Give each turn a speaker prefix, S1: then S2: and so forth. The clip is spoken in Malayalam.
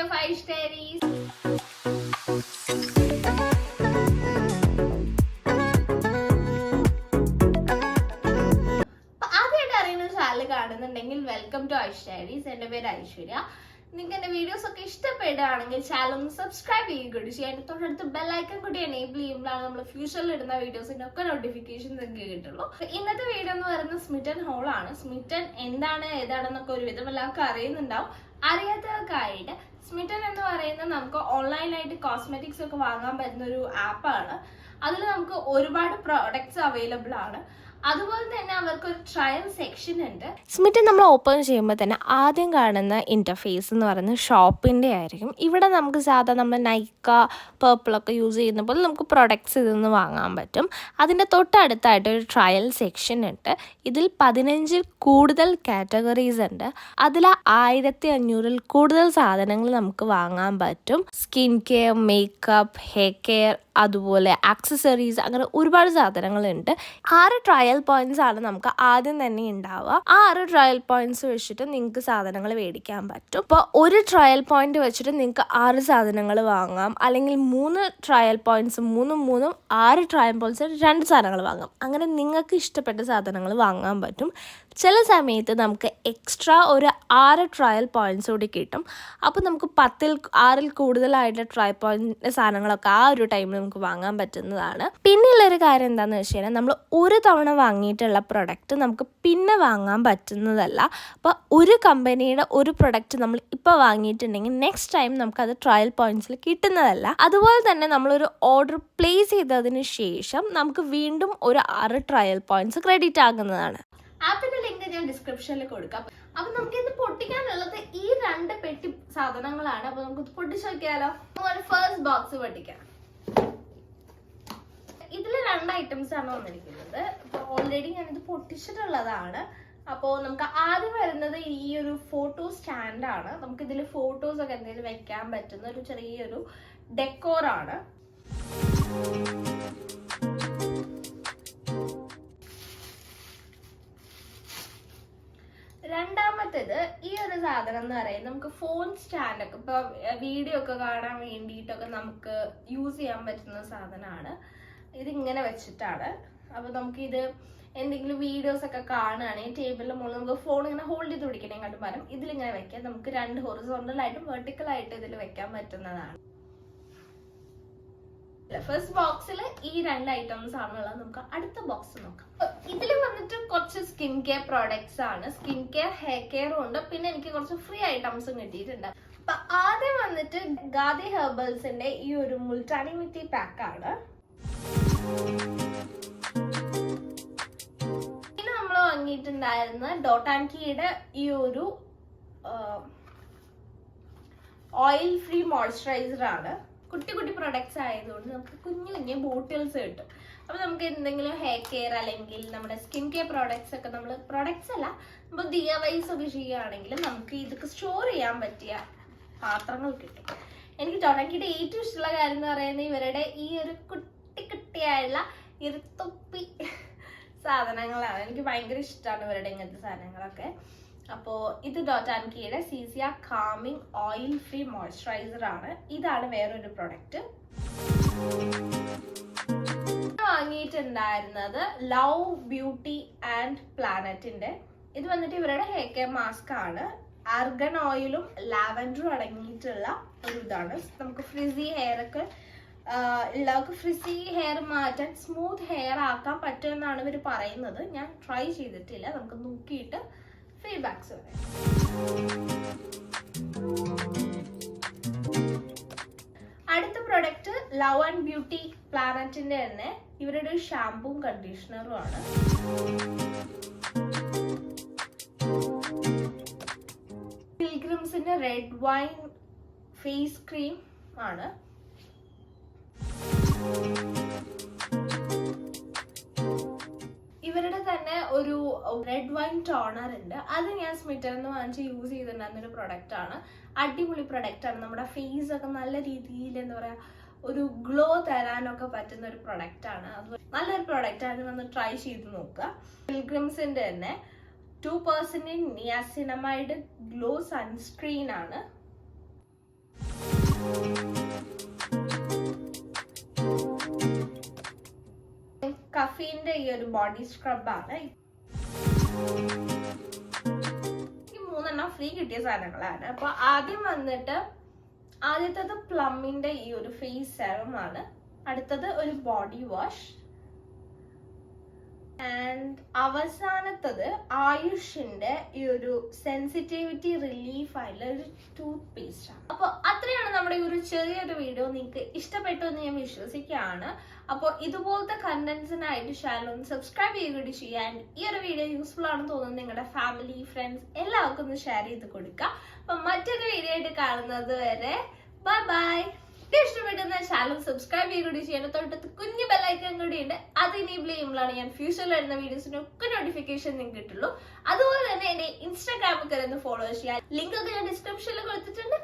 S1: of Aish Diaries. ആദ്യമായിട്ട് അറിയുന്ന ചാനൽ കാണുന്നുണ്ടെങ്കിൽ വെൽക്കം ടു ഐഷ് ഡയറീസ്. എൻ്റെ പേര് ഐശ്വര്യ. നിങ്ങൾക്ക് എൻ്റെ വീഡിയോസ് ഒക്കെ ഇഷ്ടപ്പെടുകയാണെങ്കിൽ ചാനൽ ഒന്ന് സബ്സ്ക്രൈബ് ചെയ്യുക ചെയ്യാൻ തൊട്ടടുത്ത് ബെല്ലൈക്കൺ കൂടി എനേബിൾ ചെയ്യുമ്പോഴാണ് നമ്മൾ ഫ്യൂച്ചറിൽ ഇടുന്ന വീഡിയോസിൻ്റെ ഒക്കെ നോട്ടിഫിക്കേഷൻ നിങ്ങൾക്ക് കിട്ടുള്ളൂ. ഇന്നത്തെ വീഡിയോ എന്ന് പറയുന്നത് സ്മിറ്റൻ ഹോൾ ആണ്. സ്മിറ്റൻ എന്താണ് ഏതാണെന്നൊക്കെ ഒരുവിധം എല്ലാവർക്കും അറിയുന്നുണ്ടാവും. അറിയാത്തവർക്കായിട്ട് സ്മിറ്റൻ എന്ന് പറയുന്നത് നമുക്ക് ഓൺലൈനായിട്ട് കോസ്മെറ്റിക്സ് ഒക്കെ വാങ്ങാൻ പറ്റുന്ന ഒരു ആപ്പാണ്. അതിൽ നമുക്ക് ഒരുപാട് പ്രോഡക്ട്സ് അവൈലബിൾ ആണ്. അതുപോലെ തന്നെ അവർക്ക് ഒരു ട്രയൽ സെക്ഷൻ ഉണ്ട്.
S2: സ്മിറ്റൻ നമ്മൾ ഓപ്പൺ ചെയ്യുമ്പോൾ തന്നെ ആദ്യം കാണുന്ന ഇൻ്റർഫേസ് എന്ന് പറയുന്നത് ഷോപ്പിൻ്റെ ആയിരിക്കും. ഇവിടെ നമുക്ക് സാധാരണ നമ്മൾ നൈക്ക പേർപ്പിളൊക്കെ യൂസ് ചെയ്യുന്ന പോലെ നമുക്ക് പ്രൊഡക്ട്സ് ഇതിൽ നിന്ന് വാങ്ങാൻ പറ്റും. അതിൻ്റെ തൊട്ടടുത്തായിട്ട് ഒരു ട്രയൽ സെക്ഷൻ ഉണ്ട്. ഇതിൽ 15 കൂടുതൽ കാറ്റഗറീസ് ഉണ്ട്. അതിൽ 1500 കൂടുതൽ സാധനങ്ങൾ നമുക്ക് വാങ്ങാൻ പറ്റും. Skin care, makeup, hair care, അതുപോലെ ആക്സസറീസ്, അങ്ങനെ ഒരുപാട് സാധനങ്ങളുണ്ട്. 6 ട്രയൽ പോയിന്റ്സ് ആണ് നമുക്ക് ആദ്യം തന്നെ ഉണ്ടാവുക. ആ 6 ട്രയൽ പോയിന്റ്സ് വെച്ചിട്ട് നിങ്ങൾക്ക് സാധനങ്ങൾ മേടിക്കാൻ പറ്റും. ഇപ്പോൾ ഒരു ട്രയൽ പോയിന്റ് വെച്ചിട്ട് നിങ്ങൾക്ക് 6 സാധനങ്ങൾ വാങ്ങാം. അല്ലെങ്കിൽ 3 ട്രയൽ പോയിന്റ്സ്, 6 ട്രയൽ പോയിന്റ്സ് 2 സാധനങ്ങൾ വാങ്ങാം. അങ്ങനെ നിങ്ങൾക്ക് ഇഷ്ടപ്പെട്ട സാധനങ്ങൾ വാങ്ങാൻ പറ്റും. ചില സമയത്ത് നമുക്ക് എക്സ്ട്രാ ഒരു 6 ട്രയൽ പോയിന്റ്സ് കൂടി കിട്ടും. അപ്പോൾ നമുക്ക് 6ൽ കൂടുതലായിട്ട് ട്രയൽ പോയിന്റ് സാധനങ്ങളൊക്കെ ആ ഒരു ടൈമിൽ നമുക്ക് വാങ്ങാൻ പറ്റുന്നതാണ്. പിന്നെയുള്ളൊരു കാര്യം എന്താണെന്ന് വെച്ച് കഴിഞ്ഞാൽ നമ്മൾ ഒരു തവണ വാങ്ങിയിട്ടുള്ള പ്രൊഡക്റ്റ് നമുക്ക് പിന്നെ വാങ്ങാൻ പറ്റുന്നതല്ല. അപ്പോൾ ഒരു കമ്പനിയുടെ ഒരു പ്രൊഡക്റ്റ് നമ്മൾ ഇപ്പോൾ വാങ്ങിയിട്ടുണ്ടെങ്കിൽ നെക്സ്റ്റ് ടൈം നമുക്കത് ട്രയൽ പോയിന്റ്സിൽ കിട്ടുന്നതല്ല. അതുപോലെ തന്നെ നമ്മളൊരു ഓർഡർ പ്ലേസ് ചെയ്തതിന് ശേഷം നമുക്ക് വീണ്ടും ഒരു 6 ട്രയൽ പോയിന്റ്സ് ക്രെഡിറ്റ് ആകുന്നതാണ്.
S1: ആപ്പിന്റെ ലിങ്ക് ഞാൻ ഡിസ്ക്രിപ്ഷനിൽ കൊടുക്കാം. അപ്പൊ നമുക്ക് ഇത് പൊട്ടിക്കാനുള്ളത് ഈ 2 പെട്ടി സാധനങ്ങളാണ്. അപ്പൊ നമുക്ക് പൊട്ടിച്ചു നോക്കിയാലോ. ഫസ്റ്റ് ബോക്സ് പൊട്ടിക്കാം. ഇതിൽ 2 ഐറ്റംസ് ആണ് വന്നിരിക്കുന്നത്. അപ്പൊ ഓൾറെഡി ഞാനിത് പൊട്ടിച്ചിട്ടുള്ളതാണ്. അപ്പോൾ നമുക്ക് ആദ്യം വരുന്നത് ഈ ഒരു ഫോട്ടോ സ്റ്റാൻഡ് ആണ്. നമുക്ക് ഇതിൽ ഫോട്ടോസ് ഒക്കെ എന്തെങ്കിലും വെക്കാൻ പറ്റുന്ന ഒരു ചെറിയൊരു ഡെക്കോറാണ്. രണ്ടാമത്തേത് ഈ ഒരു സാധനം എന്ന് പറയുന്നത് നമുക്ക് ഫോൺ സ്റ്റാൻഡ് ഒക്കെ ഇപ്പൊ വീഡിയോ ഒക്കെ കാണാൻ വേണ്ടിയിട്ടൊക്കെ നമുക്ക് യൂസ് ചെയ്യാൻ പറ്റുന്ന സാധനമാണ്. ഇതിങ്ങനെ വെച്ചിട്ടാണ്. അപ്പൊ നമുക്കിത് എന്തെങ്കിലും വീഡിയോസ് ഒക്കെ കാണുകയാണെങ്കിൽ ടേബിളിന് മുകളിൽ നമുക്ക് ഫോൺ ഇങ്ങനെ ഹോൾഡ് ചെയ്ത് പിടിക്കണേക്കാട്ടും പകരം ഇതിലിങ്ങനെ വെക്കാം. നമുക്ക് 2 ഹൊറിസോണ്ടലായിട്ടും വെർട്ടിക്കലായിട്ടും ഇതിൽ വെക്കാൻ പറ്റുന്നതാണ്. ഫസ്റ്റ് ബോക്സിൽ ഈ 2 ഐറ്റംസ് ആണുള്ളത്. നമുക്ക് അടുത്ത ബോക്സ് നോക്കാം. ഇതിൽ വന്നിട്ട് കുറച്ച് സ്കിൻ കെയർ പ്രോഡക്ട്സ് ആണ്. സ്കിൻ കെയർ, ഹെയർ കെയറും ഉണ്ട്. പിന്നെ എനിക്ക് കുറച്ച് ഫ്രീ ഐറ്റംസും കിട്ടിയിട്ടുണ്ട്. അപ്പൊ ആദ്യം വന്നിട്ട് ഗാദി ഹെർബൽസിന്റെ ഈ ഒരു മുൾട്ടാനി മിത്തി പാക്ക് ആണ്. പിന്നെ നമ്മൾ വാങ്ങിയിട്ടുണ്ടായിരുന്ന ഡോട്ട് ആൻഡ് കീയുടെ ഈ ഒരു ഓയിൽ ഫ്രീ മോയ്സ്ചറൈസർ ആണ്. കുട്ടി കുട്ടി പ്രൊഡക്ട്സ് ആയതുകൊണ്ട് നമുക്ക് കുഞ്ഞു കുഞ്ഞു ബോട്ടിൽസ് കിട്ടും. അപ്പൊ നമുക്ക് എന്തെങ്കിലും ഹെയർ കെയർ അല്ലെങ്കിൽ നമ്മുടെ സ്കിൻ കെയർ പ്രോഡക്ട്സ് ഒക്കെ നമ്മൾ പ്രോഡക്ട്സ് അല്ല നമ്മൾ DIYs ഒക്കെ ചെയ്യുകയാണെങ്കിൽ നമുക്ക് ഇതൊക്കെ സ്റ്റോർ ചെയ്യാൻ പറ്റിയ പാത്രങ്ങൾ കിട്ടും. എനിക്ക് ടൊണക്കിയുടെ ഏറ്റവും ഇഷ്ടമുള്ള കാര്യം എന്ന് പറയുന്നത് ഇവരുടെ ഈ ഒരു കുട്ടി കുട്ടിയായുള്ള ഇരുത്തൊപ്പി സാധനങ്ങളാണ്. എനിക്ക് ഭയങ്കര ഇഷ്ടമാണ് ഇവരുടെ ഇങ്ങനത്തെ സാധനങ്ങളൊക്കെ. അപ്പോൾ ഇത് ഡോട്ട് ആൻഡ് കീയുടെ സീസിയ കാമിങ് ഓയിൽ ഫ്രീ മോയ്സ്ചറൈസർ ആണ്. ഇതാണ് വേറൊരു പ്രൊഡക്റ്റ്. വാങ്ങിയിട്ടുണ്ടായിരുന്നത് ലവ് ബ്യൂട്ടി ആൻഡ് പ്ലാനറ്റിന്റെ ഇത് വന്നിട്ട് ഇവരുടെ ഹെയർ കെയർ മാസ്ക് ആണ്. ആർഗൺ ഓയിലും ലാവൻഡറും അടങ്ങിയിട്ടുള്ള ഒരു ഇതാണ്. നമുക്ക് ഫ്രിസി ഹെയർ ഒക്കെ ഉള്ളവർക്ക് ഫ്രിസി ഹെയർ മാറ്റാൻ സ്മൂത്ത് ഹെയർ ആക്കാൻ പറ്റുമെന്നാണ് ഇവർ പറയുന്നത്. ഞാൻ ട്രൈ ചെയ്തിട്ടില്ല. നമുക്ക് നോക്കിയിട്ട് ഫീഡ്ബാക്സ് പറയാം. അടുത്ത പ്രൊഡക്റ്റ് ലവ് ആൻഡ് ബ്യൂട്ടി പ്ലാനറ്റിന്റെ തന്നെ ഇവരുടെ ഒരു ഷാമ്പൂവും കണ്ടീഷണറും ആണ്. പിൽഗ്രിംസിന്റെ റെഡ് വൈൻ ഫേസ് ക്രീം ആണ്. ഇവരുടെ തന്നെ ഒരു റെഡ് വൈൻ ടോണർ ഉണ്ട്. അത് ഞാൻ സ്മിറ്റനിൽ നിന്ന് വാങ്ങിച്ച് യൂസ് ചെയ്തിട്ടുണ്ടായിരുന്ന ഒരു പ്രൊഡക്റ്റ് ആണ്. അടിപൊളി പ്രൊഡക്റ്റ് ആണ്. നമ്മുടെ ഫേസ് ഒക്കെ നല്ല രീതിയിൽ എന്താ പറയാ ഒരു ഗ്ലോ തരാനൊക്കെ പറ്റുന്ന ഒരു പ്രൊഡക്റ്റ് ആണ്. അത് നല്ലൊരു പ്രൊഡക്റ്റ് ആണ്. ഒന്ന് ട്രൈ ചെയ്ത് നോക്കുക. പിൽഗ്രിംസിന്റെ തന്നെ 2% നിയാസിനമൈഡ് ഗ്ലോ സൺസ്ക്രീൻ ആണ്. കഫീന്റെ ഈ ഒരു ബോഡി സ്ക്രബാണ്. ഈ 3 ഫ്രീ കിട്ടിയ സാധനങ്ങളാണ്. അപ്പൊ ആദ്യം വന്നിട്ട് ആദ്യത്തത് പ്ലമ്മിന്റെ ഈ ഒരു ഫേസ് സെറം ആണ്. അടുത്തത് ഒരു ബോഡി വാഷ്. ആൻഡ് അവസാനത്തത് ആയുഷിന്റെ ഈ ഒരു സെൻസിറ്റിവിറ്റി റിലീഫ് ആയിട്ടുള്ള ഒരു ടൂത്ത് പേസ്റ്റ് ആണ്. അപ്പൊ അത്രയാണ് നമ്മുടെ ഈ ഒരു ചെറിയൊരു വീഡിയോ. നിങ്ങൾക്ക് ഇഷ്ടപ്പെട്ടു എന്ന് ഞാൻ വിശ്വസിക്കുകയാണ്. അപ്പോൾ ഇതുപോലത്തെ കണ്ടന്റ്സിനായിട്ട് ചാനൽ ഒന്ന് സബ്സ്ക്രൈബ് ചെയ്യുകയും ചെയ്യാൻ, ഈ ഒരു വീഡിയോ യൂസ്ഫുൾ ആണെന്ന് തോന്നുന്നു നിങ്ങളുടെ ഫാമിലി ഫ്രണ്ട്സ് എല്ലാവർക്കും ഒന്ന് ഷെയർ ചെയ്ത് കൊടുക്കുക. അപ്പൊ മറ്റൊരു വീഡിയോ ആയിട്ട് കാണുന്നത് വരെ ബൈ ബൈ. ഇഷ്ടപ്പെട്ടെന്ന ചാനൽ സബ്സ്ക്രൈബ് ചെയ്യുകയും ചെയ്യാൻ, തൊട്ടടുത്ത് കുഞ്ഞു ബെല്ലൈക്കൺ കൂടി ഉണ്ട്. അത് ഇനേബിൾ ചെയ്യുമ്പോഴാണ് ഞാൻ ഫ്യൂച്ചറിൽ വരുന്ന വീഡിയോസിന്റെ ഒക്കെ നോട്ടിഫിക്കേഷൻ നിങ്ങൾക്ക് കിട്ടുള്ളൂ. അതുപോലെ തന്നെ എന്റെ ഇൻസ്റ്റാഗ്രാമിൽ കയറി ഫോളോ ചെയ്യാൻ ലിങ്ക് ഒക്കെ ഞാൻ ഡിസ്ക്രിപ്ഷനിൽ കൊടുത്തിട്ടുണ്ട്.